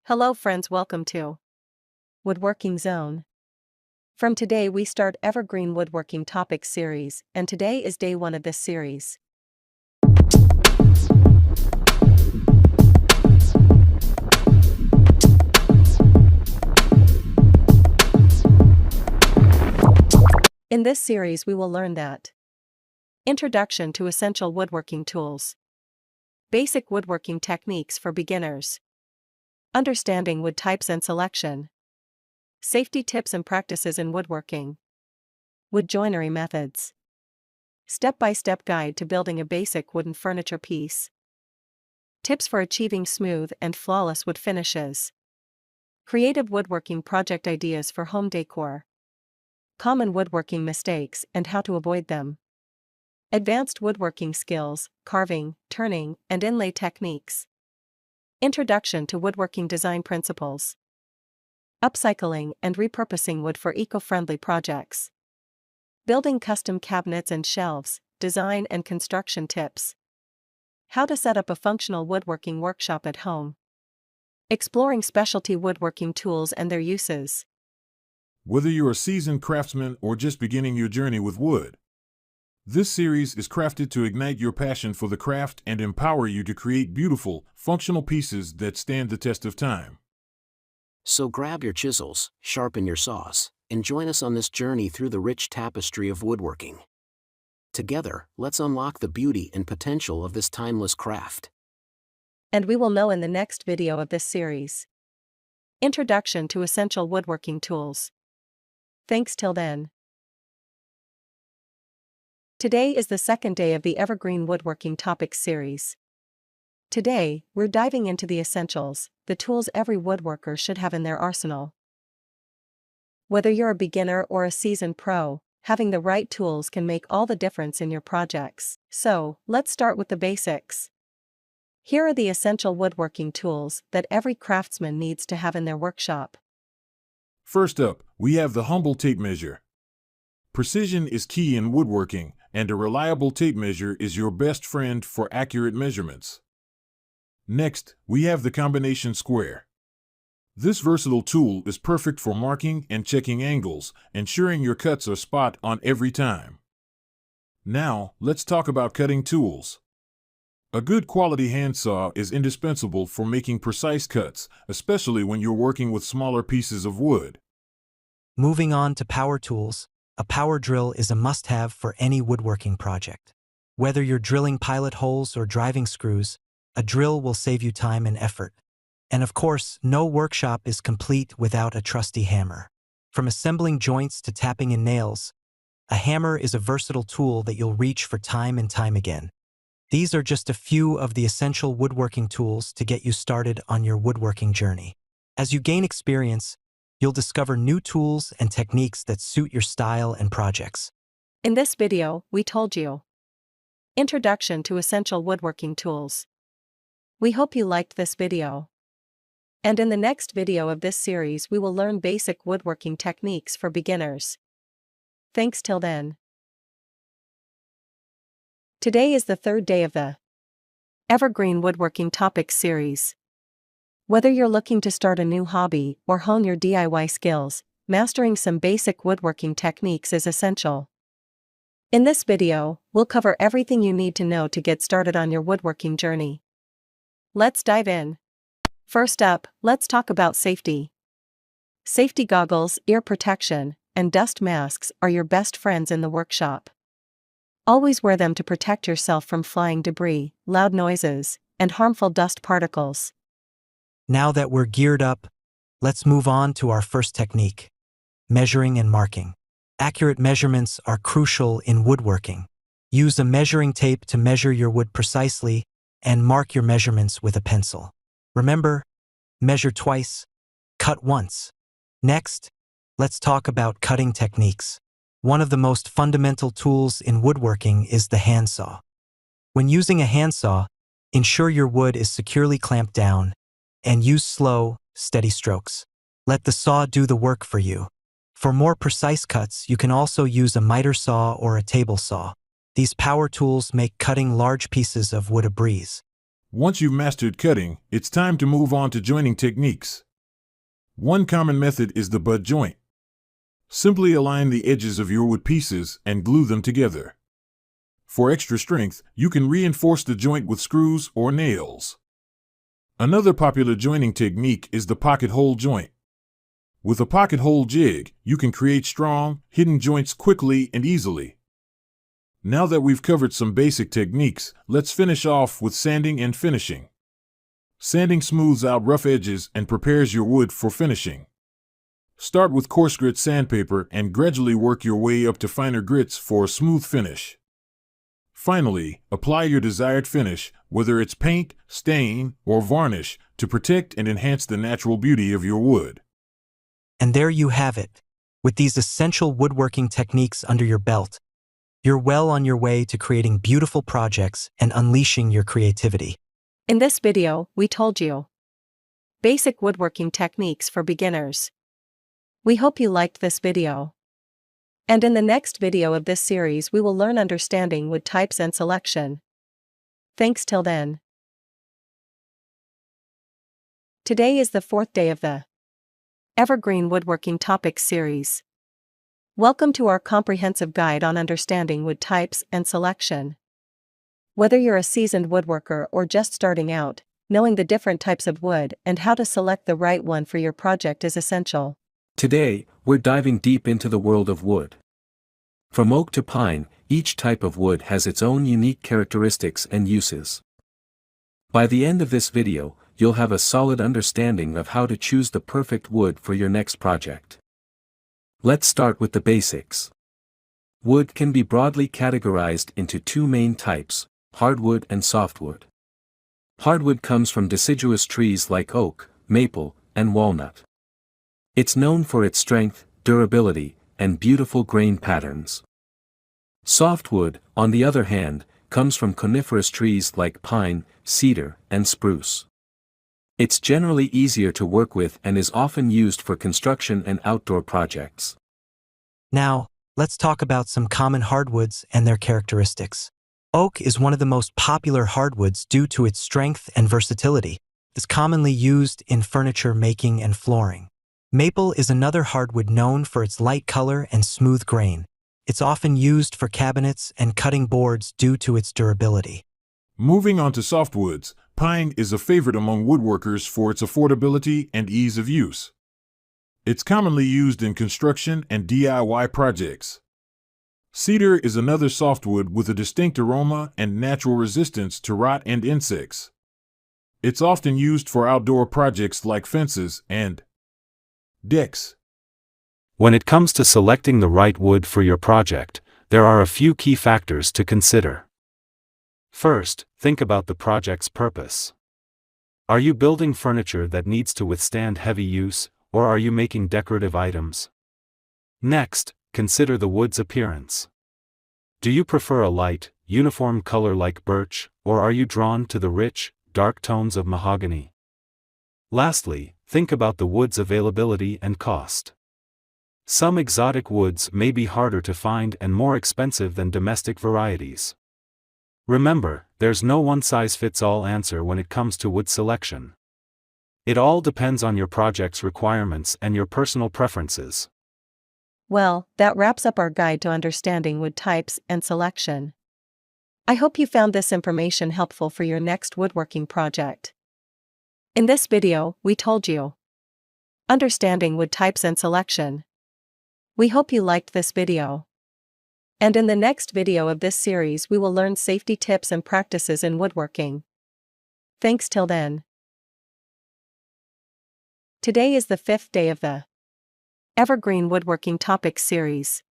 Hello friends, welcome to Woodworking Zone. From today we start Evergreen Woodworking topic series, and today is day 1 of this series. In this series we will learn that Introduction to essential woodworking tools, basic woodworking techniques for beginners, understanding wood types and selection, safety tips and practices in woodworking, wood joinery methods, step-by-step guide to building a basic wooden furniture piece, tips for achieving smooth and flawless wood finishes, creative woodworking project ideas for home decor, common woodworking mistakes and how to avoid them, advanced woodworking skills, carving, turning, and inlay techniques, introduction to woodworking design principles, upcycling and repurposing wood for eco-friendly projects, building custom cabinets and shelves, design and construction tips, how to set up a functional woodworking workshop at home, exploring specialty woodworking tools and their uses. Whether you're a seasoned craftsman or just beginning your journey with wood, this series is crafted to ignite your passion for the craft and empower you to create beautiful, functional pieces that stand the test of time. So grab your chisels, sharpen your saws, and join us on this journey through the rich tapestry of woodworking. Together, let's unlock the beauty and potential of this timeless craft. And we will know in the next video of this series. Introduction to essential woodworking tools. Thanks till then. Today is the second day of the Evergreen Woodworking Topics series. Today, we're diving into the essentials, the tools every woodworker should have in their arsenal. Whether you're a beginner or a seasoned pro, having the right tools can make all the difference in your projects. So, let's start with the basics. Here are the essential woodworking tools that every craftsman needs to have in their workshop. First up, we have the humble tape measure. Precision is key in woodworking, and a reliable tape measure is your best friend for accurate measurements. Next, we have the combination square. This versatile tool is perfect for marking and checking angles, ensuring your cuts are spot on every time. Now, let's talk about cutting tools. A good quality handsaw is indispensable for making precise cuts, especially when you're working with smaller pieces of wood. Moving on to power tools, a power drill is a must-have for any woodworking project. Whether you're drilling pilot holes or driving screws, a drill will save you time and effort. And of course, no workshop is complete without a trusty hammer. From assembling joints to tapping in nails, a hammer is a versatile tool that you'll reach for time and time again. These are just a few of the essential woodworking tools to get you started on your woodworking journey. As you gain experience, you'll discover new tools and techniques that suit your style and projects. In this video, we told you Introduction to essential woodworking tools. We hope you liked this video. And in the next video of this series we will learn basic woodworking techniques for beginners. Thanks till then. Today is the third day of the Evergreen Woodworking Topics series. Whether you're looking to start a new hobby or hone your DIY skills, mastering some basic woodworking techniques is essential. In this video, we'll cover everything you need to know to get started on your woodworking journey. Let's dive in. First up, let's talk about safety. Safety goggles, ear protection, and dust masks are your best friends in the workshop. Always wear them to protect yourself from flying debris, loud noises, and harmful dust particles. Now that we're geared up, let's move on to our first technique, measuring and marking. Accurate measurements are crucial in woodworking. Use a measuring tape to measure your wood precisely and mark your measurements with a pencil. Remember, measure twice, cut once. Next, let's talk about cutting techniques. One of the most fundamental tools in woodworking is the handsaw. When using a handsaw, ensure your wood is securely clamped down and use slow, steady strokes. Let the saw do the work for you. For more precise cuts, you can also use a miter saw or a table saw. These power tools make cutting large pieces of wood a breeze. Once you've mastered cutting, it's time to move on to joining techniques. One common method is the butt joint. Simply align the edges of your wood pieces and glue them together. For extra strength, you can reinforce the joint with screws or nails. Another popular joining technique is the pocket hole joint. With a pocket hole jig, you can create strong, hidden joints quickly and easily. Now that we've covered some basic techniques, let's finish off with sanding and finishing. Sanding smooths out rough edges and prepares your wood for finishing. Start with coarse grit sandpaper and gradually work your way up to finer grits for a smooth finish. Finally, apply your desired finish, whether it's paint, stain, or varnish, to protect and enhance the natural beauty of your wood. And there you have it. With these essential woodworking techniques under your belt, you're well on your way to creating beautiful projects and unleashing your creativity. In this video, we told you basic woodworking techniques for beginners. We hope you liked this video. And in the next video of this series we will learn understanding wood types and selection. Thanks till then. Today is the 4th day of the Evergreen Woodworking Topics series. Welcome to our comprehensive guide on understanding wood types and selection. Whether you're a seasoned woodworker or just starting out, knowing the different types of wood and how to select the right one for your project is essential. Today, we're diving deep into the world of wood. From oak to pine, each type of wood has its own unique characteristics and uses. By the end of this video, you'll have a solid understanding of how to choose the perfect wood for your next project. Let's start with the basics. Wood can be broadly categorized into two main types, hardwood and softwood. Hardwood comes from deciduous trees like oak, maple, and walnut. It's known for its strength, durability, and beautiful grain patterns. Softwood, on the other hand, comes from coniferous trees like pine, cedar, and spruce. It's generally easier to work with and is often used for construction and outdoor projects. Now, let's talk about some common hardwoods and their characteristics. Oak is one of the most popular hardwoods due to its strength and versatility. It's commonly used in furniture making and flooring. Maple is another hardwood known for its light color and smooth grain. It's often used for cabinets and cutting boards due to its durability. Moving on to softwoods, pine is a favorite among woodworkers for its affordability and ease of use. It's commonly used in construction and DIY projects. Cedar is another softwood with a distinct aroma and natural resistance to rot and insects. It's often used for outdoor projects like fences and decks. When it comes to selecting the right wood for your project, there are a few key factors to consider. First, think about the project's purpose. Are you building furniture that needs to withstand heavy use, or are you making decorative items? Next, consider the wood's appearance. Do you prefer a light, uniform color like birch, or are you drawn to the rich, dark tones of mahogany? Lastly, think about the wood's availability and cost. Some exotic woods may be harder to find and more expensive than domestic varieties. Remember, there's no one-size-fits-all answer when it comes to wood selection. It all depends on your project's requirements and your personal preferences. Well, that wraps up our guide to understanding wood types and selection. I hope you found this information helpful for your next woodworking project. In this video, we told you understanding wood types and selection. We hope you liked this video. And in the next video of this series we will learn safety tips and practices in woodworking. Thanks till then. Today is the 5th day of the Evergreen Woodworking Topics series.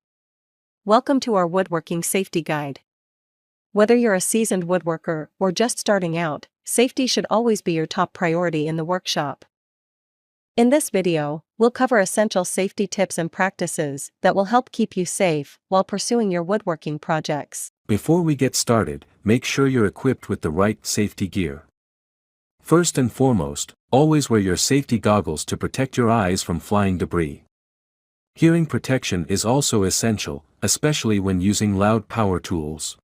Welcome to our woodworking safety guide. Whether you're a seasoned woodworker or just starting out, safety should always be your top priority in the workshop. In this video, we'll cover essential safety tips and practices that will help keep you safe while pursuing your woodworking projects. Before we get started, make sure you're equipped with the right safety gear. First and foremost, always wear your safety goggles to protect your eyes from flying debris. Hearing protection is also essential, especially when using loud power tools.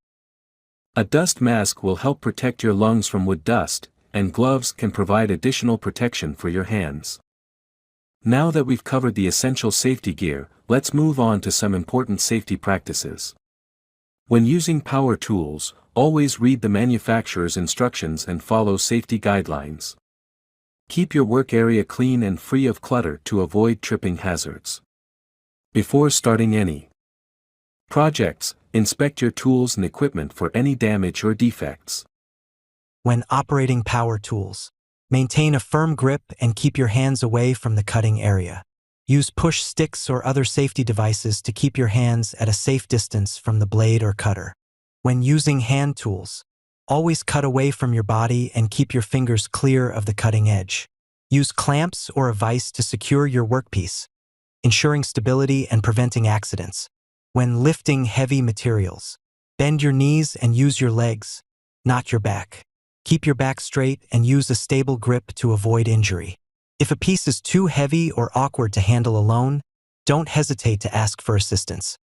A dust mask will help protect your lungs from wood dust, and gloves can provide additional protection for your hands. Now that we've covered the essential safety gear, let's move on to some important safety practices. When using power tools, always read the manufacturer's instructions and follow safety guidelines. Keep your work area clean and free of clutter to avoid tripping hazards. Before starting any projects, inspect your tools and equipment for any damage or defects. When operating power tools, maintain a firm grip and keep your hands away from the cutting area. Use push sticks or other safety devices to keep your hands at a safe distance from the blade or cutter. When using hand tools, always cut away from your body and keep your fingers clear of the cutting edge. Use clamps or a vise to secure your workpiece, ensuring stability and preventing accidents. When lifting heavy materials, bend your knees and use your legs, not your back. Keep your back straight and use a stable grip to avoid injury. If a piece is too heavy or awkward to handle alone, don't hesitate to ask for assistance.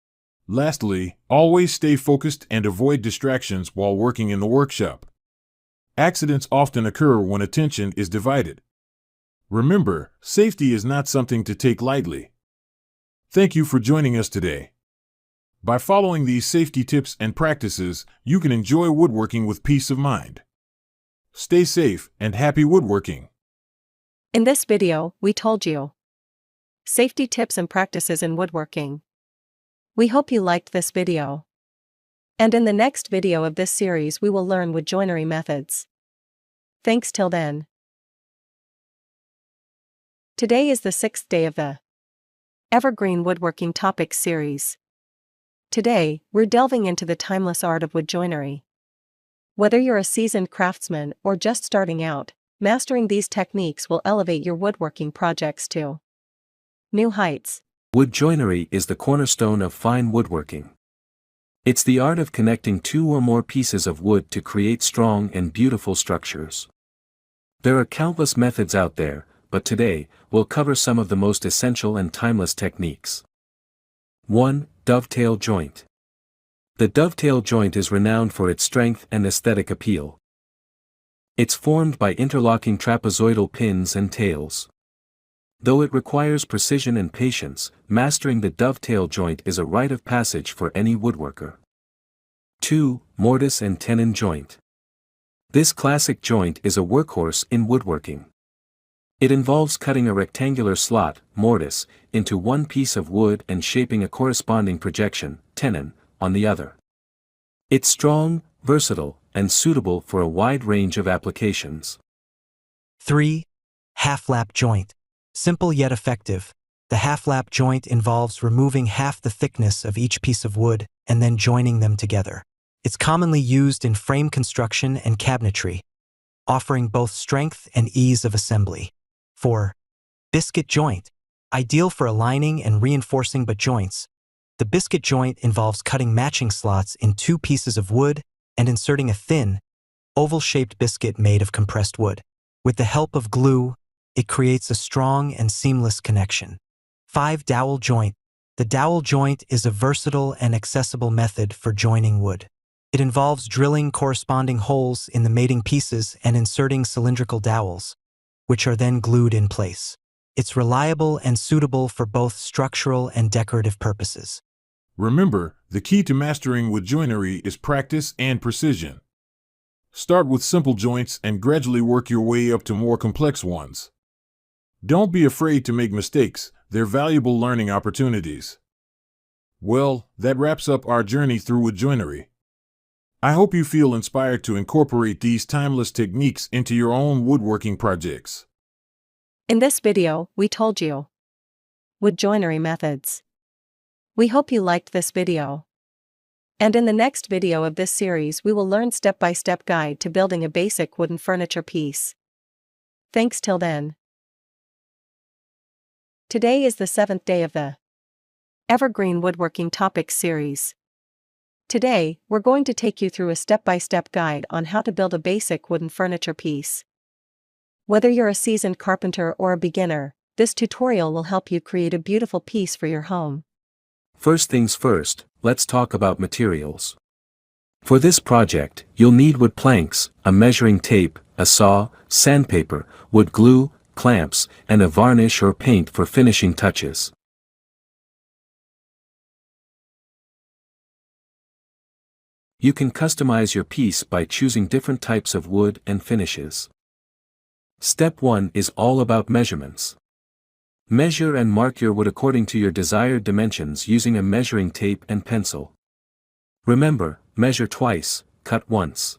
Lastly, always stay focused and avoid distractions while working in the workshop. Accidents often occur when attention is divided. Remember, safety is not something to take lightly. Thank you for joining us today. By following these safety tips and practices, you can enjoy woodworking with peace of mind. Stay safe and happy woodworking. In this video, we told you safety tips and practices in woodworking. We hope you liked this video. And in the next video of this series we will learn wood joinery methods. Thanks till then. Today is the 6th day of the Evergreen Woodworking Topics series. Today, we're delving into the timeless art of wood joinery. Whether you're a seasoned craftsman or just starting out, mastering these techniques will elevate your woodworking projects to new heights. Wood joinery is the cornerstone of fine woodworking. It's the art of connecting two or more pieces of wood to create strong and beautiful structures. There are countless methods out there, but today, we'll cover some of the most essential and timeless techniques. 1. Dovetail joint. The dovetail joint is renowned for its strength and aesthetic appeal. It's formed by interlocking trapezoidal pins and tails. Though it requires precision and patience, mastering the dovetail joint is a rite of passage for any woodworker. 2. Mortise and tenon joint. This classic joint is a workhorse in woodworking. It involves cutting a rectangular slot, mortise, into one piece of wood and shaping a corresponding projection, tenon, on the other. It's strong, versatile, and suitable for a wide range of applications. 3. Half-lap joint. Simple yet effective, the half-lap joint involves removing half the thickness of each piece of wood and then joining them together. It's commonly used in frame construction and cabinetry, offering both strength and ease of assembly. 4. Biscuit joint. Ideal for aligning and reinforcing butt joints. The biscuit joint involves cutting matching slots in two pieces of wood and inserting a thin, oval-shaped biscuit made of compressed wood. With the help of glue, it creates a strong and seamless connection. 5. Dowel joint. The dowel joint is a versatile and accessible method for joining wood. It involves drilling corresponding holes in the mating pieces and inserting cylindrical dowels, which are then glued in place. It's reliable and suitable for both structural and decorative purposes. Remember, the key to mastering wood joinery is practice and precision. Start with simple joints and gradually work your way up to more complex ones. Don't be afraid to make mistakes, they're valuable learning opportunities. Well, that wraps up our journey through wood joinery. I hope you feel inspired to incorporate these timeless techniques into your own woodworking projects. In this video, we told you wood joinery methods. We hope you liked this video. And in the next video of this series we will learn step-by-step guide to building a basic wooden furniture piece. Thanks till then. Today is the 7th day of the Evergreen Woodworking Topics series. Today, we're going to take you through a step-by-step guide on how to build a basic wooden furniture piece. Whether you're a seasoned carpenter or a beginner, this tutorial will help you create a beautiful piece for your home. First things first, let's talk about materials. For this project, you'll need wood planks, a measuring tape, a saw, sandpaper, wood glue, clamps, and a varnish or paint for finishing touches. You can customize your piece by choosing different types of wood and finishes. Step 1 is all about measurements. Measure and mark your wood according to your desired dimensions using a measuring tape and pencil. Remember, measure twice, cut once.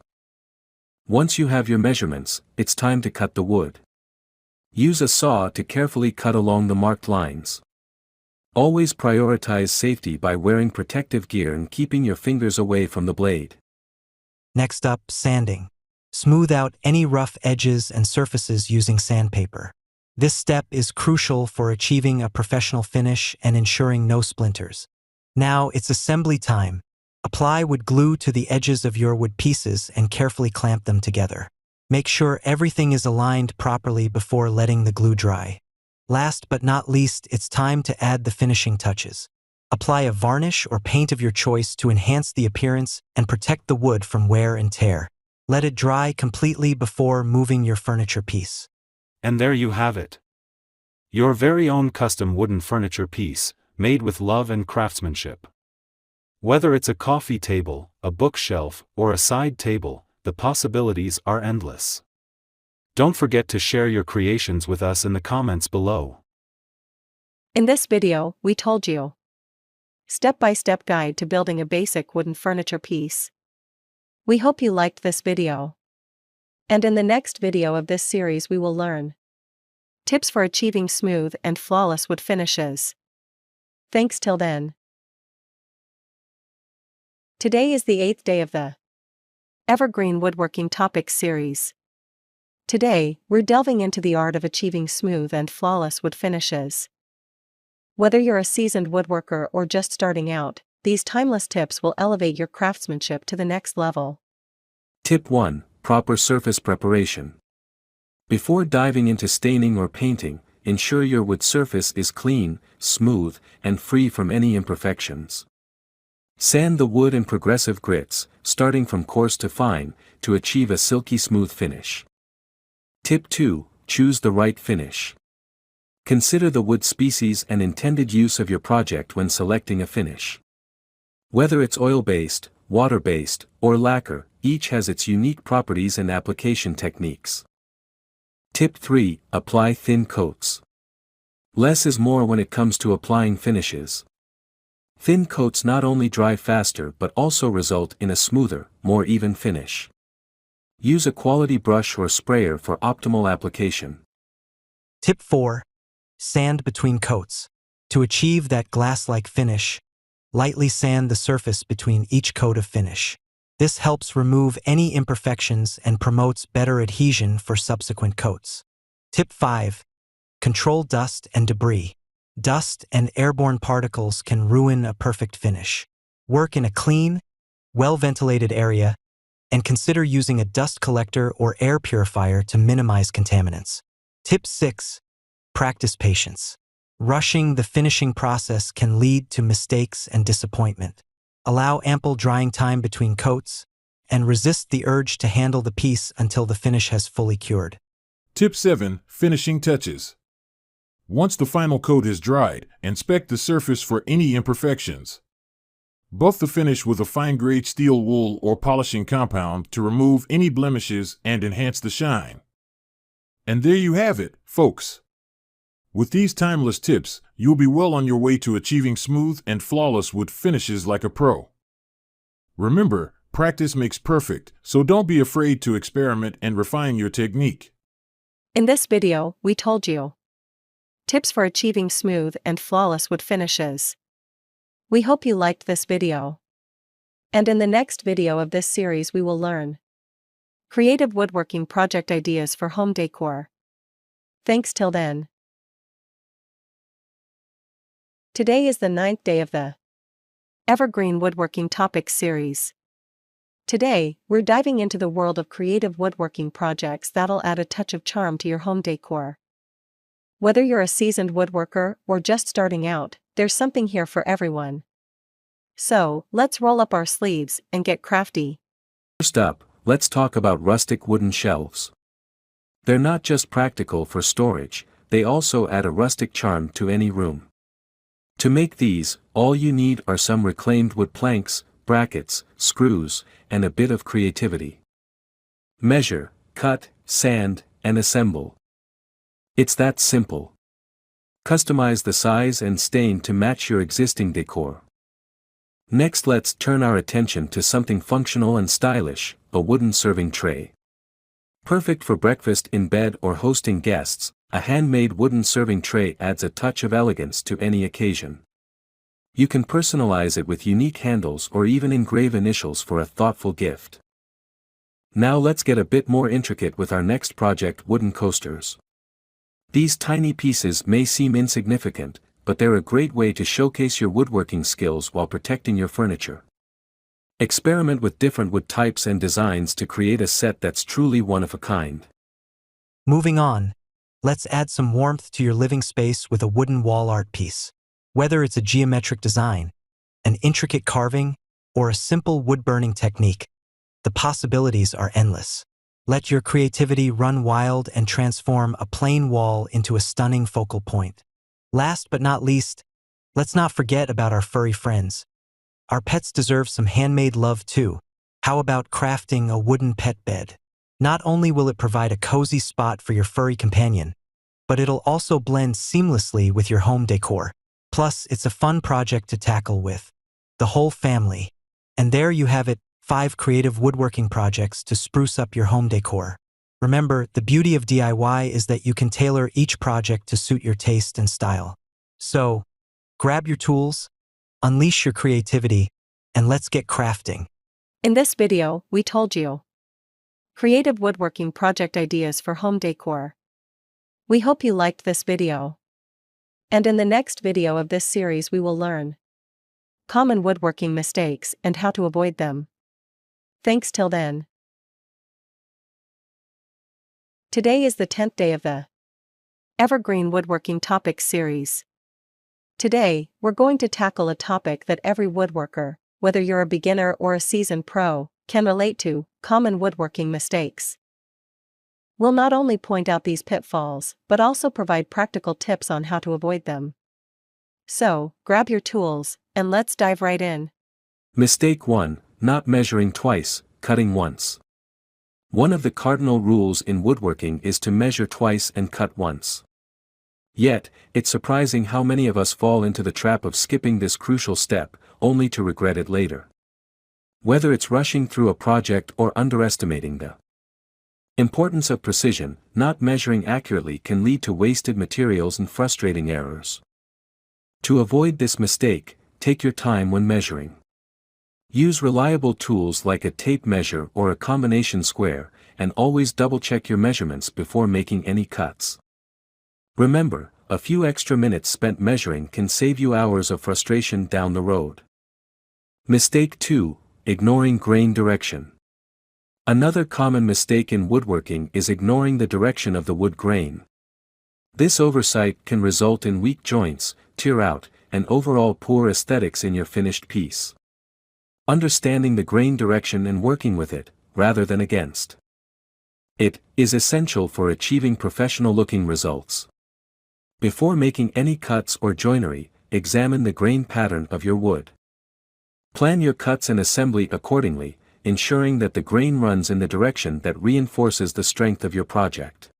Once you have your measurements, it's time to cut the wood. Use a saw to carefully cut along the marked lines. Always prioritize safety by wearing protective gear and keeping your fingers away from the blade. Next up, sanding. Smooth out any rough edges and surfaces using sandpaper. This step is crucial for achieving a professional finish and ensuring no splinters. Now it's assembly time. Apply wood glue to the edges of your wood pieces and carefully clamp them together. Make sure everything is aligned properly before letting the glue dry. Last but not least, it's time to add the finishing touches. Apply a varnish or paint of your choice to enhance the appearance and protect the wood from wear and tear. Let it dry completely before moving your furniture piece. And there you have it. Your very own custom wooden furniture piece, made with love and craftsmanship. Whether it's a coffee table, a bookshelf, or a side table, the possibilities are endless. Don't forget to share your creations with us in the comments below. In this video, we told you step-by-step guide to building a basic wooden furniture piece. We hope you liked this video. And in the next video of this series we will learn tips for achieving smooth and flawless wood finishes. Thanks till then. Today is the 8th day of the Evergreen Woodworking Topics series. Today, we're delving into the art of achieving smooth and flawless wood finishes. Whether you're a seasoned woodworker or just starting out, these timeless tips will elevate your craftsmanship to the next level. Tip 1. Proper surface preparation. Before diving into staining or painting, ensure your wood surface is clean, smooth, and free from any imperfections. Sand the wood in progressive grits, starting from coarse to fine, to achieve a silky smooth finish. Tip 2. Choose the right finish. Consider the wood species and intended use of your project when selecting a finish. Whether it's oil-based, water-based, or lacquer, each has its unique properties and application techniques. Tip 3. Apply thin coats. Less is more when it comes to applying finishes. Thin coats not only dry faster but also result in a smoother, more even finish. Use a quality brush or sprayer for optimal application. Tip 4. Sand between coats. To achieve that glass-like finish, lightly sand the surface between each coat of finish. This helps remove any imperfections and promotes better adhesion for subsequent coats. Tip 5. Control dust and debris. Dust and airborne particles can ruin a perfect finish. Work in a clean, well-ventilated area, and consider using a dust collector or air purifier to minimize contaminants. Tip 6. Practice patience. Rushing the finishing process can lead to mistakes and disappointment. Allow ample drying time between coats, and resist the urge to handle the piece until the finish has fully cured. Tip 7. Finishing touches. Once the final coat has dried, inspect the surface for any imperfections. Buff the finish with a fine-grade steel wool or polishing compound to remove any blemishes and enhance the shine. And there you have it, folks. With these timeless tips, you'll be well on your way to achieving smooth and flawless wood finishes like a pro. Remember, practice makes perfect, so don't be afraid to experiment and refine your technique. In this video, we told you tips for achieving smooth and flawless wood finishes. We hope you liked this video. And in the next video of this series we will learn creative woodworking project ideas for home decor. Thanks till then. Today is the 9th day of the Evergreen Woodworking Topics series. Today, we're diving into the world of creative woodworking projects that'll add a touch of charm to your home decor. Whether you're a seasoned woodworker or just starting out, there's something here for everyone. So, let's roll up our sleeves and get crafty. First up, let's talk about rustic wooden shelves. They're not just practical for storage, they also add a rustic charm to any room. To make these, all you need are some reclaimed wood planks, brackets, screws, and a bit of creativity. Measure, cut, sand, and assemble. It's that simple. Customize the size and stain to match your existing decor. Next, let's turn our attention to something functional and stylish, a wooden serving tray. Perfect for breakfast in bed or hosting guests, a handmade wooden serving tray adds a touch of elegance to any occasion. You can personalize it with unique handles or even engrave initials for a thoughtful gift. Now let's get a bit more intricate with our next project, wooden coasters. These tiny pieces may seem insignificant, but they're a great way to showcase your woodworking skills while protecting your furniture. Experiment with different wood types and designs to create a set that's truly one of a kind. Moving on, let's add some warmth to your living space with a wooden wall art piece. Whether it's a geometric design, an intricate carving, or a simple wood-burning technique, the possibilities are endless. Let your creativity run wild and transform a plain wall into a stunning focal point. Last but not least, let's not forget about our furry friends. Our pets deserve some handmade love too. How about crafting a wooden pet bed? Not only will it provide a cozy spot for your furry companion, but it'll also blend seamlessly with your home decor. Plus, it's a fun project to tackle with the whole family. And there you have it, 5 creative woodworking projects to spruce up your home decor. Remember, the beauty of DIY is that you can tailor each project to suit your taste and style. So, grab your tools, unleash your creativity, and let's get crafting. In this video, we told you creative woodworking project ideas for home decor. We hope you liked this video. And in the next video of this series we will learn common woodworking mistakes and how to avoid them. Thanks till then. Today is the 10th day of the Evergreen Woodworking Topics series. Today, we're going to tackle a topic that every woodworker, whether you're a beginner or a seasoned pro, can relate to: common woodworking mistakes. We'll not only point out these pitfalls, but also provide practical tips on how to avoid them. So, grab your tools, and let's dive right in. Mistake 1. Not measuring twice, cutting once. One of the cardinal rules in woodworking is to measure twice and cut once. Yet, it's surprising how many of us fall into the trap of skipping this crucial step, only to regret it later. Whether it's rushing through a project or underestimating the importance of precision, not measuring accurately can lead to wasted materials and frustrating errors. To avoid this mistake, take your time when measuring. Use reliable tools like a tape measure or a combination square, and always double-check your measurements before making any cuts. Remember, a few extra minutes spent measuring can save you hours of frustration down the road. Mistake 2. Ignoring grain direction. Another common mistake in woodworking is ignoring the direction of the wood grain. This oversight can result in weak joints, tear out, and overall poor aesthetics in your finished piece. Understanding the grain direction and working with it, rather than against it, is essential for achieving professional-looking results. Before making any cuts or joinery, examine the grain pattern of your wood. Plan your cuts and assembly accordingly, ensuring that the grain runs in the direction that reinforces the strength of your project.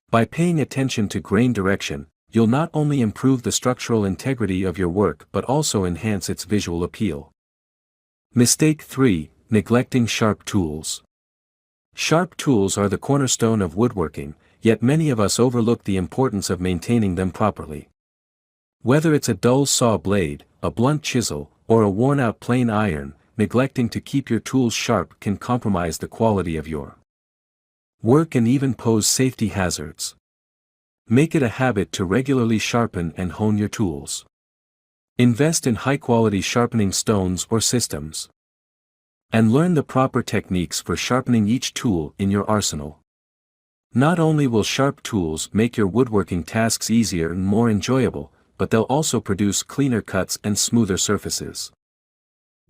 By paying attention to grain direction, you'll not only improve the structural integrity of your work but also enhance its visual appeal. Mistake 3. Neglecting sharp tools. Sharp tools are the cornerstone of woodworking, yet many of us overlook the importance of maintaining them properly. Whether it's a dull saw blade, a blunt chisel, or a worn-out plain iron, neglecting to keep your tools sharp can compromise the quality of your work and even pose safety hazards. Make it a habit to regularly sharpen and hone your tools. Invest in high-quality sharpening stones or systems. And learn the proper techniques for sharpening each tool in your arsenal. Not only will sharp tools make your woodworking tasks easier and more enjoyable, but they'll also produce cleaner cuts and smoother surfaces.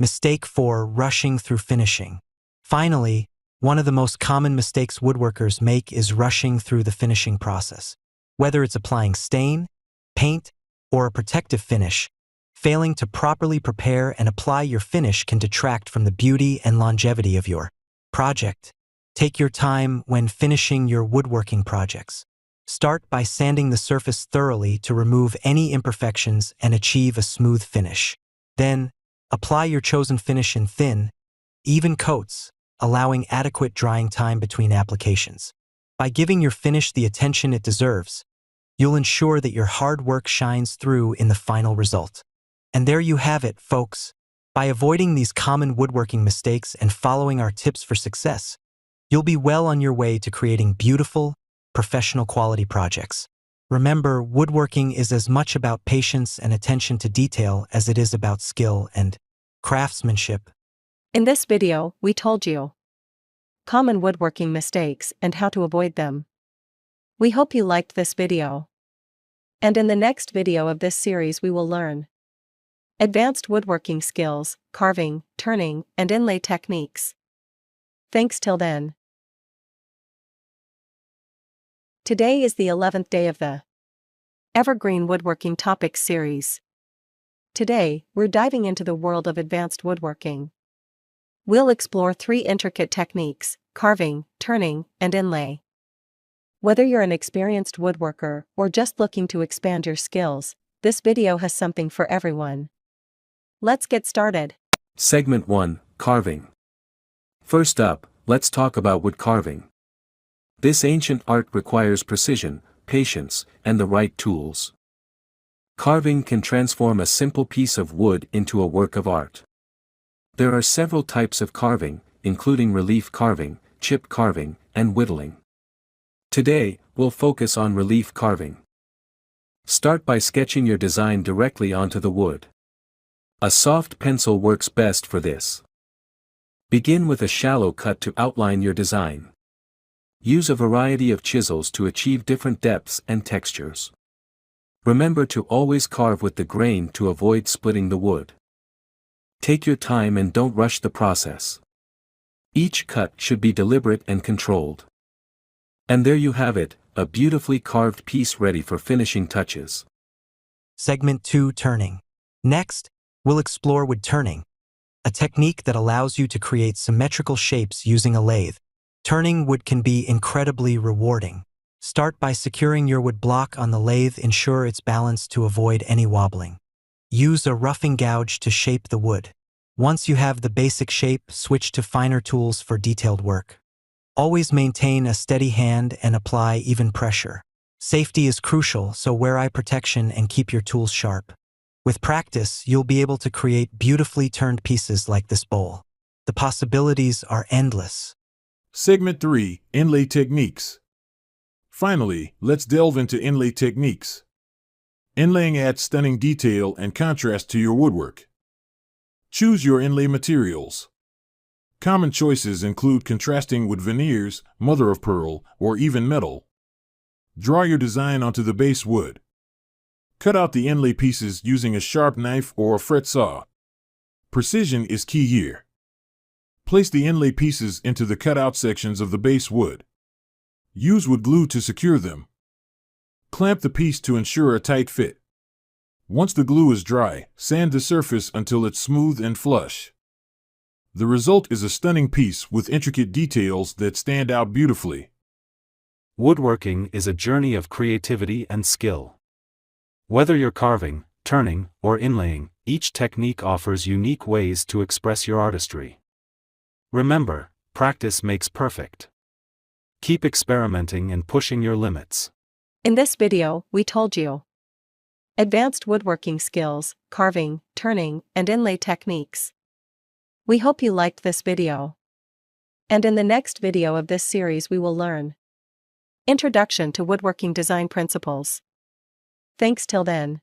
Mistake 4. Rushing through finishing. Finally, one of the most common mistakes woodworkers make is rushing through the finishing process. Whether it's applying stain, paint, or a protective finish, failing to properly prepare and apply your finish can detract from the beauty and longevity of your project. Take your time when finishing your woodworking projects. Start by sanding the surface thoroughly to remove any imperfections and achieve a smooth finish. Then, apply your chosen finish in thin, even coats, allowing adequate drying time between applications. By giving your finish the attention it deserves, you'll ensure that your hard work shines through in the final result. And there you have it, folks. By avoiding these common woodworking mistakes and following our tips for success, you'll be well on your way to creating beautiful, professional quality projects. Remember, woodworking is as much about patience and attention to detail as it is about skill and craftsmanship. In this video, we told you common woodworking mistakes and how to avoid them. We hope you liked this video. And in the next video of this series we will learn advanced woodworking skills, carving, turning, and inlay techniques. Thanks till then. Today is the 11th day of the Evergreen Woodworking Topics series. Today, we're diving into the world of advanced woodworking. We'll explore 3 intricate techniques: carving, turning, and inlay. Whether you're an experienced woodworker or just looking to expand your skills, this video has something for everyone. Let's get started. Segment 1, Carving. First up, let's talk about wood carving. This ancient art requires precision, patience, and the right tools. Carving can transform a simple piece of wood into a work of art. There are several types of carving, including relief carving, chip carving, and whittling. Today, we'll focus on relief carving. Start by sketching your design directly onto the wood. A soft pencil works best for this. Begin with a shallow cut to outline your design. Use a variety of chisels to achieve different depths and textures. Remember to always carve with the grain to avoid splitting the wood. Take your time and don't rush the process. Each cut should be deliberate and controlled. And there you have it, a beautifully carved piece ready for finishing touches. Segment 2, Turning. Next, we'll explore wood turning, a technique that allows you to create symmetrical shapes using a lathe. Turning wood can be incredibly rewarding. Start by securing your wood block on the lathe. Ensure it's balanced to avoid any wobbling. Use a roughing gouge to shape the wood. Once you have the basic shape, switch to finer tools for detailed work. Always maintain a steady hand and apply even pressure. Safety is crucial, so wear eye protection and keep your tools sharp. With practice, you'll be able to create beautifully turned pieces like this bowl. The possibilities are endless. Segment 3, Inlay Techniques. Finally, let's delve into inlay techniques. Inlaying adds stunning detail and contrast to your woodwork. Choose your inlay materials. Common choices include contrasting with veneers, mother of pearl, or even metal. Draw your design onto the base wood. Cut out the inlay pieces using a sharp knife or a fret saw. Precision is key here. Place the inlay pieces into the cutout sections of the base wood. Use wood glue to secure them. Clamp the piece to ensure a tight fit. Once the glue is dry, sand the surface until it's smooth and flush. The result is a stunning piece with intricate details that stand out beautifully. Woodworking is a journey of creativity and skill. Whether you're carving, turning, or inlaying, each technique offers unique ways to express your artistry. Remember, practice makes perfect. Keep experimenting and pushing your limits. In this video, we told you advanced woodworking skills, carving, turning, and inlay techniques. We hope you liked this video. And in the next video of this series we will learn Introduction to Woodworking Design Principles. Thanks till then.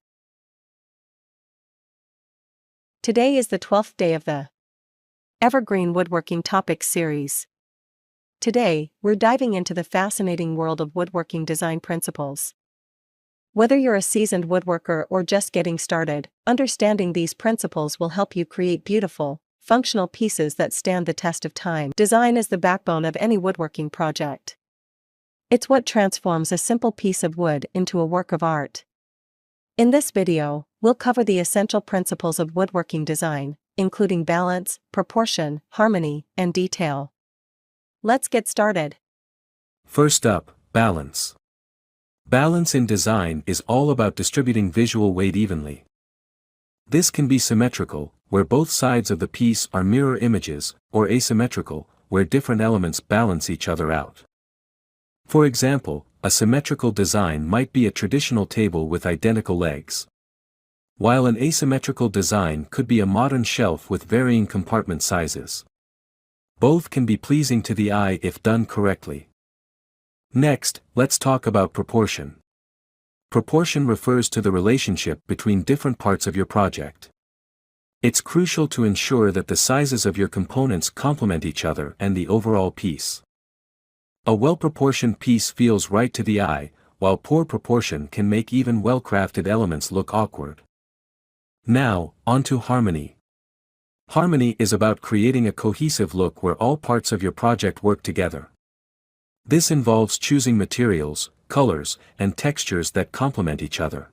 Today is the 12th day of the Evergreen Woodworking Topics series. Today, we're diving into the fascinating world of woodworking design principles. Whether you're a seasoned woodworker or just getting started, understanding these principles will help you create beautiful, functional pieces that stand the test of time. Design is the backbone of any woodworking project. It's what transforms a simple piece of wood into a work of art. In this video, we'll cover the essential principles of woodworking design, including balance, proportion, harmony, and detail. Let's get started. First up, balance. Balance in design is all about distributing visual weight evenly. This can be symmetrical, where both sides of the piece are mirror images, or asymmetrical, where different elements balance each other out. For example, a symmetrical design might be a traditional table with identical legs, while an asymmetrical design could be a modern shelf with varying compartment sizes. Both can be pleasing to the eye if done correctly. Next, let's talk about proportion. Proportion refers to the relationship between different parts of your project. It's crucial to ensure that the sizes of your components complement each other and the overall piece. A well-proportioned piece feels right to the eye, while poor proportion can make even well-crafted elements look awkward. Now, on to harmony. Harmony is about creating a cohesive look where all parts of your project work together. This involves choosing materials, colors, and textures that complement each other.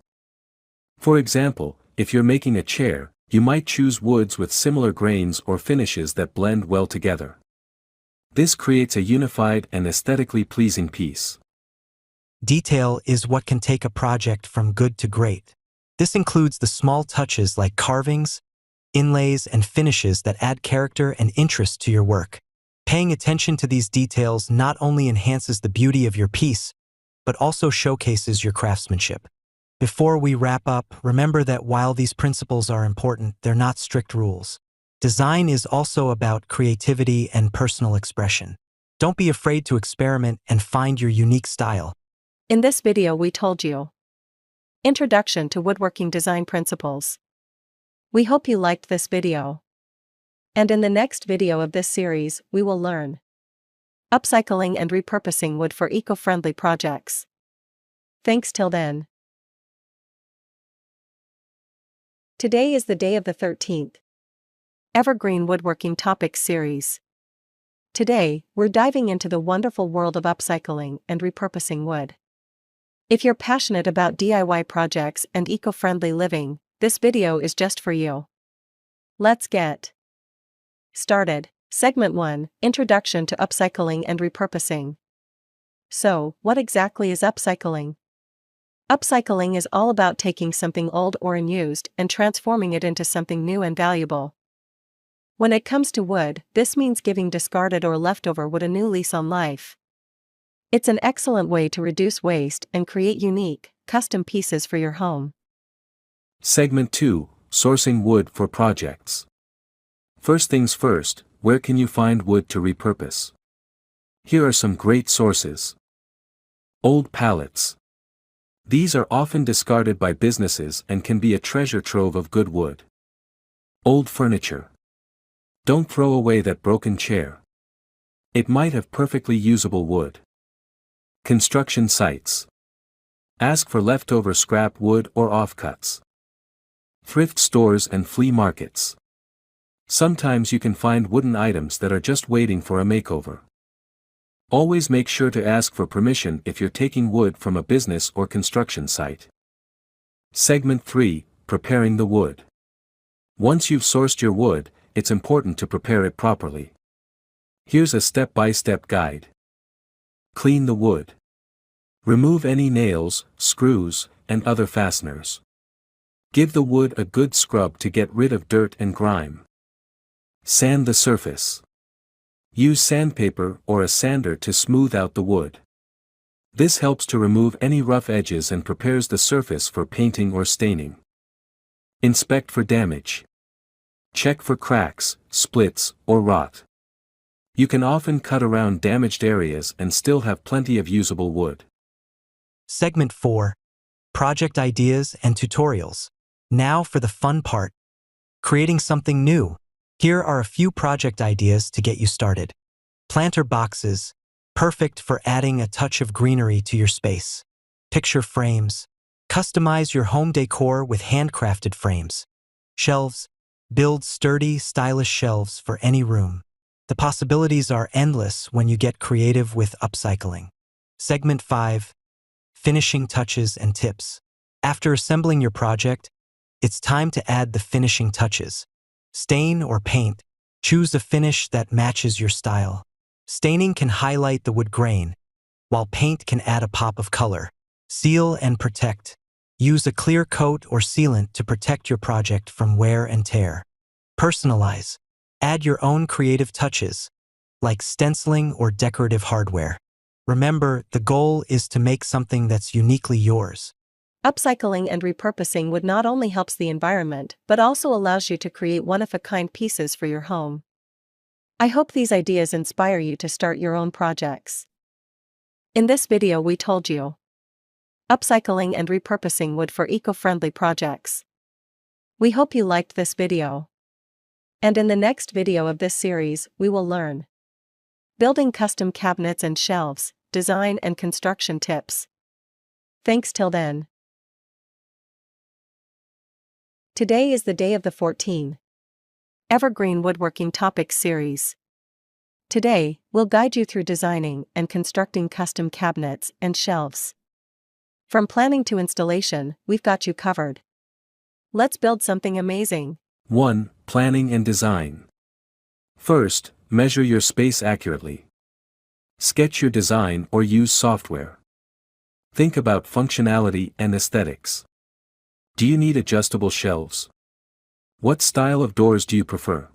For example, if you're making a chair, you might choose woods with similar grains or finishes that blend well together. This creates a unified and aesthetically pleasing piece. Detail is what can take a project from good to great. This includes the small touches like carvings, inlays, and finishes that add character and interest to your work. Paying attention to these details not only enhances the beauty of your piece, but also showcases your craftsmanship. Before we wrap up, remember that while these principles are important, they're not strict rules. Design is also about creativity and personal expression. Don't be afraid to experiment and find your unique style. In this video we told you Introduction to Woodworking Design Principles. We hope you liked this video. And in the next video of this series, we will learn upcycling and repurposing wood for eco-friendly projects. Thanks till then. Today is the day of the 13th Evergreen Woodworking Topics Series. Today, we're diving into the wonderful world of upcycling and repurposing wood. If you're passionate about DIY projects and eco-friendly living, this video is just for you. Let's get started. Segment 1, Introduction to Upcycling and Repurposing. So, what exactly is upcycling? Upcycling is all about taking something old or unused and transforming it into something new and valuable. When it comes to wood, this means giving discarded or leftover wood a new lease on life. It's an excellent way to reduce waste and create unique, custom pieces for your home. Segment 2, Sourcing wood for projects. First things first, where can you find wood to repurpose? Here are some great sources. Old pallets. These are often discarded by businesses and can be a treasure trove of good wood. Old furniture. Don't throw away that broken chair. It might have perfectly usable wood. Construction sites. Ask for leftover scrap wood or offcuts. Thrift stores and flea markets. Sometimes you can find wooden items that are just waiting for a makeover. Always make sure to ask for permission if you're taking wood from a business or construction site. Segment 3, Preparing the wood. Once you've sourced your wood, it's important to prepare it properly. Here's a step-by-step guide. Clean the wood. Remove any nails, screws, and other fasteners. Give the wood a good scrub to get rid of dirt and grime. Sand the surface. Use sandpaper or a sander to smooth out the wood. This helps to remove any rough edges and prepares the surface for painting or staining. Inspect for damage. Check for cracks, splits, or rot. You can often cut around damaged areas and still have plenty of usable wood. Segment 4, Project Ideas and Tutorials. Now for the fun part. Creating something new. Here are a few project ideas to get you started. Planter boxes, perfect for adding a touch of greenery to your space. Picture frames. Customize your home decor with handcrafted frames. Shelves. Build sturdy, stylish shelves for any room. The possibilities are endless when you get creative with upcycling. Segment 5. Finishing touches and tips. After assembling your project, it's time to add the finishing touches. Stain or paint. Choose a finish that matches your style. Staining can highlight the wood grain, while paint can add a pop of color. Seal and protect. Use a clear coat or sealant to protect your project from wear and tear. Personalize. Add your own creative touches, like stenciling or decorative hardware. Remember, the goal is to make something that's uniquely yours. Upcycling and repurposing wood not only helps the environment but also allows you to create one-of-a-kind pieces for your home. I hope these ideas inspire you to start your own projects. In this video we told you upcycling and repurposing wood for eco-friendly projects. We hope you liked this video. And in the next video of this series, we will learn building custom cabinets and shelves, design and construction tips. Thanks till then. Today is the day of the 14 Evergreen Woodworking Topics series. Today, we'll guide you through designing and constructing custom cabinets and shelves. From planning to installation, we've got you covered. Let's build something amazing. 1. Planning and design. First, measure your space accurately. Sketch your design or use software. Think about functionality and aesthetics. Do you need adjustable shelves? What style of doors do you prefer?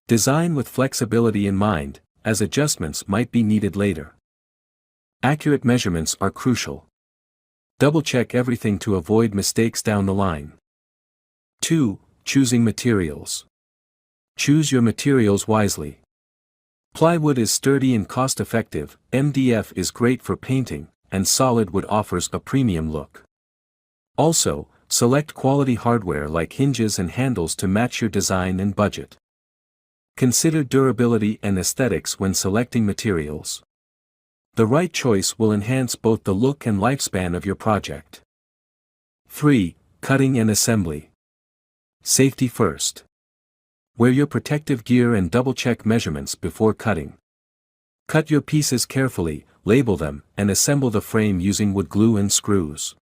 Design with flexibility in mind, as adjustments might be needed later. Accurate measurements are crucial. Double-check everything to avoid mistakes down the line. 2. Choosing materials. Choose your materials wisely. Plywood is sturdy and cost-effective, MDF is great for painting, and solid wood offers a premium look. Also, select quality hardware like hinges and handles to match your design and budget. Consider durability and aesthetics when selecting materials. The right choice will enhance both the look and lifespan of your project. 3. Cutting and assembly. Safety first. Wear your protective gear and double-check measurements before cutting. Cut your pieces carefully, label them, and assemble the frame using wood glue and screws.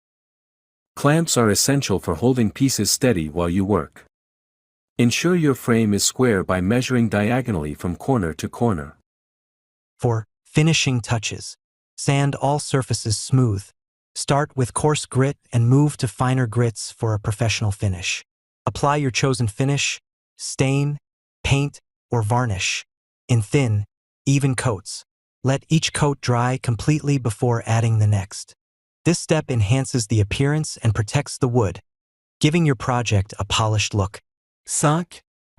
Clamps are essential for holding pieces steady while you work. Ensure your frame is square by measuring diagonally from corner to corner. 4. Finishing touches. Sand all surfaces smooth. Start with coarse grit and move to finer grits for a professional finish. Apply your chosen finish, stain, paint, or varnish in thin, even coats. Let each coat dry completely before adding the next. This step enhances the appearance and protects the wood, giving your project a polished look. 5.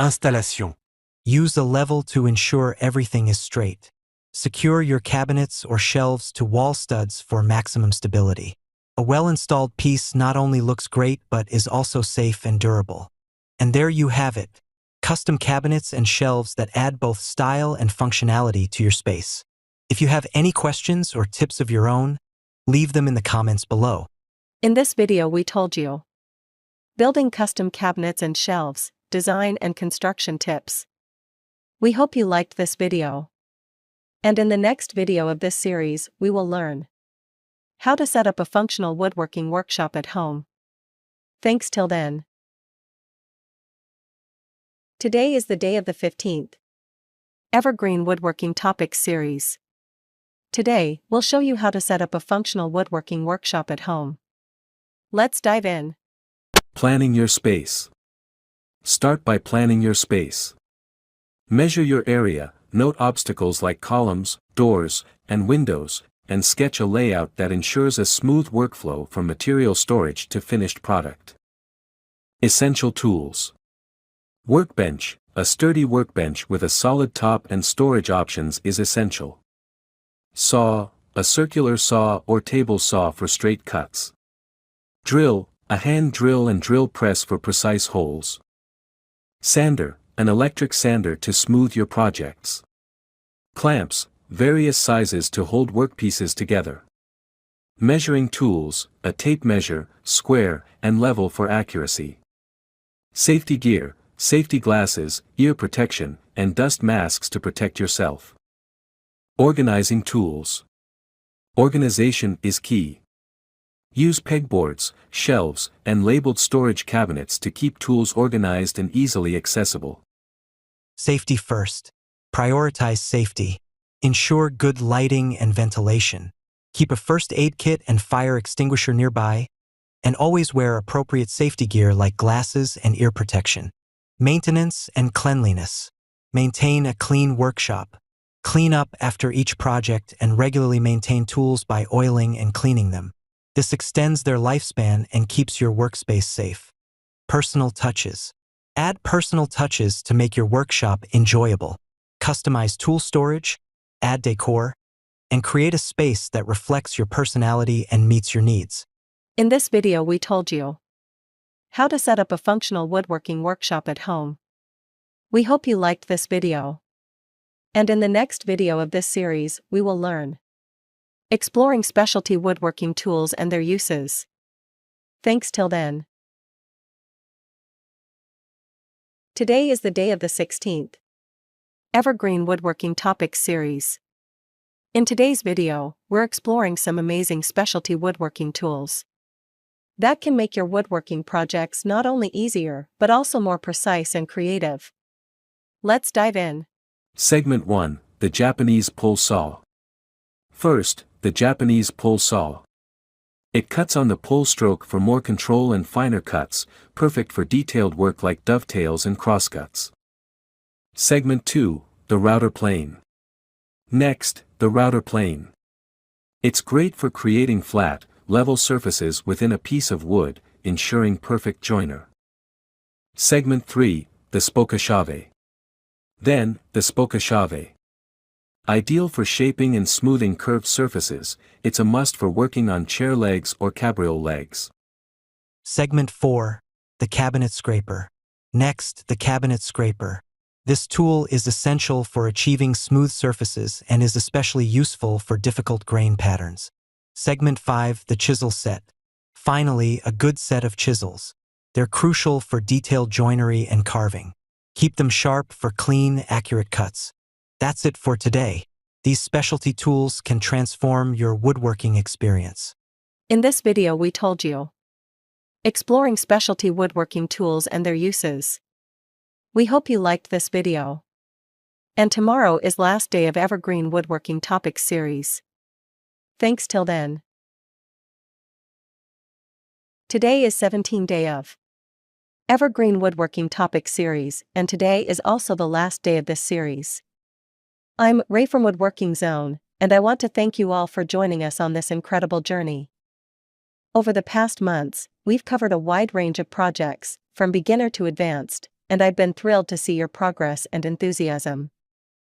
Installation. Use a level to ensure everything is straight. Secure your cabinets or shelves to wall studs for maximum stability. A well-installed piece not only looks great but is also safe and durable. And there you have it, custom cabinets and shelves that add both style and functionality to your space. If you have any questions or tips of your own, leave them in the comments below. In this video we told you building custom cabinets and shelves, design and construction tips. We hope you liked this video. And in the next video of this series, we will learn how to set up a functional woodworking workshop at home. Thanks till then. Today is the day of the 15th Evergreen Woodworking Topics series. Today, we'll show you how to set up a functional woodworking workshop at home. Let's dive in. Planning your space. Start by planning your space. Measure your area, note obstacles like columns, doors, and windows, and sketch a layout that ensures a smooth workflow from material storage to finished product. Essential tools. Workbench. A sturdy workbench with a solid top and storage options is essential. Saw. A circular saw or table saw for straight cuts. Drill. A hand drill and drill press for precise holes. Sander. An electric sander to smooth your projects. Clamps. Various sizes to hold workpieces together. Measuring tools. A tape measure, square, and level for accuracy. Safety gear. safety glasses, ear protection, and dust masks to protect yourself. Organizing tools. Organization is key. Use pegboards, shelves, and labeled storage cabinets to keep tools organized and easily accessible. Safety first. Prioritize safety. Ensure good lighting and ventilation. Keep a first aid kit and fire extinguisher nearby, and always wear appropriate safety gear like glasses and ear protection. Maintenance and cleanliness. Maintain a clean workshop. Clean up after each project and regularly maintain tools by oiling and cleaning them. This extends their lifespan and keeps your workspace safe. Personal touches. Add personal touches to make your workshop enjoyable. Customize tool storage, add decor, and create a space that reflects your personality and meets your needs. In this video we told you how to set up a functional woodworking workshop at home. We hope you liked this video. And in the next video of this series, we will learn exploring specialty woodworking tools and their uses. Thanks till then. Today is the day of the 16th Evergreen Woodworking Topics Series. In today's video, we're exploring some amazing specialty woodworking tools that can make your woodworking projects not only easier, but also more precise and creative. Let's dive in. Segment 1, the Japanese pull saw. First, the Japanese pull saw. It cuts on the pull stroke for more control and finer cuts, perfect for detailed work like dovetails and crosscuts. Segment 2, the router plane. Next, the router plane. It's great for creating flat, level surfaces within a piece of wood, ensuring perfect joiner. Segment 3, the spokeshave. Then, the spokeshave. Ideal for shaping and smoothing curved surfaces, it's a must for working on chair legs or cabriole legs. Segment 4, the cabinet scraper. Next, the cabinet scraper. This tool is essential for achieving smooth surfaces and is especially useful for difficult grain patterns. Segment 5, the chisel set. Finally, a good set of chisels. They're crucial for detailed joinery and carving. Keep them sharp for clean, accurate cuts. That's it for today. These specialty tools can transform your woodworking experience. In this video we told you exploring specialty woodworking tools and their uses. We hope you liked this video. And tomorrow is last day of Evergreen Woodworking Topics Series. Thanks till then. Today is 17th day of Evergreen Woodworking Topics Series, and today is also the last day of this series. I'm Ray from Woodworking Zone, and I want to thank you all for joining us on this incredible journey. Over the past months, we've covered a wide range of projects, from beginner to advanced, and I've been thrilled to see your progress and enthusiasm.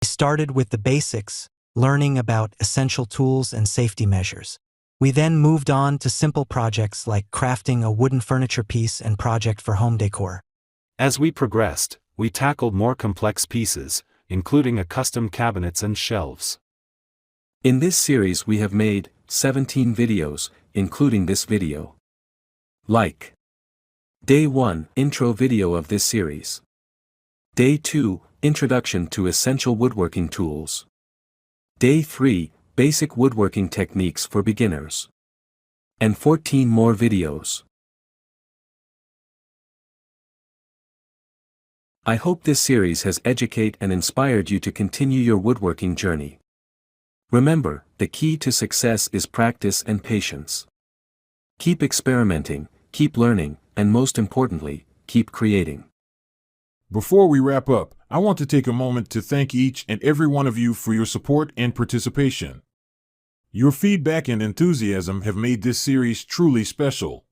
We started with the basics, learning about essential tools and safety measures. We then moved on to simple projects like crafting a wooden furniture piece and project for home decor. As we progressed, we tackled more complex pieces, including a custom cabinets and shelves. In this series we have made 17 videos, including this video. Like Day 1, intro video of this series. Day 2, introduction to essential woodworking tools. Day 3, basic woodworking techniques for beginners. And 14 more videos. I hope this series has educated and inspired you to continue your woodworking journey. Remember, the key to success is practice and patience. Keep experimenting, keep learning, and most importantly, keep creating. Before we wrap up, I want to take a moment to thank each and every one of you for your support and participation. Your feedback and enthusiasm have made this series truly special.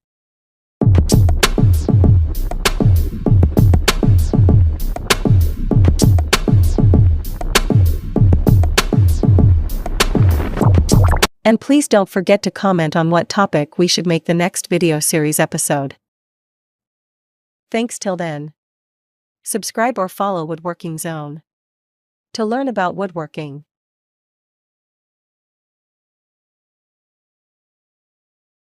And please don't forget to comment on what topic we should make the next video series episode. Thanks till then. Subscribe or follow Woodworking Zone to learn about woodworking.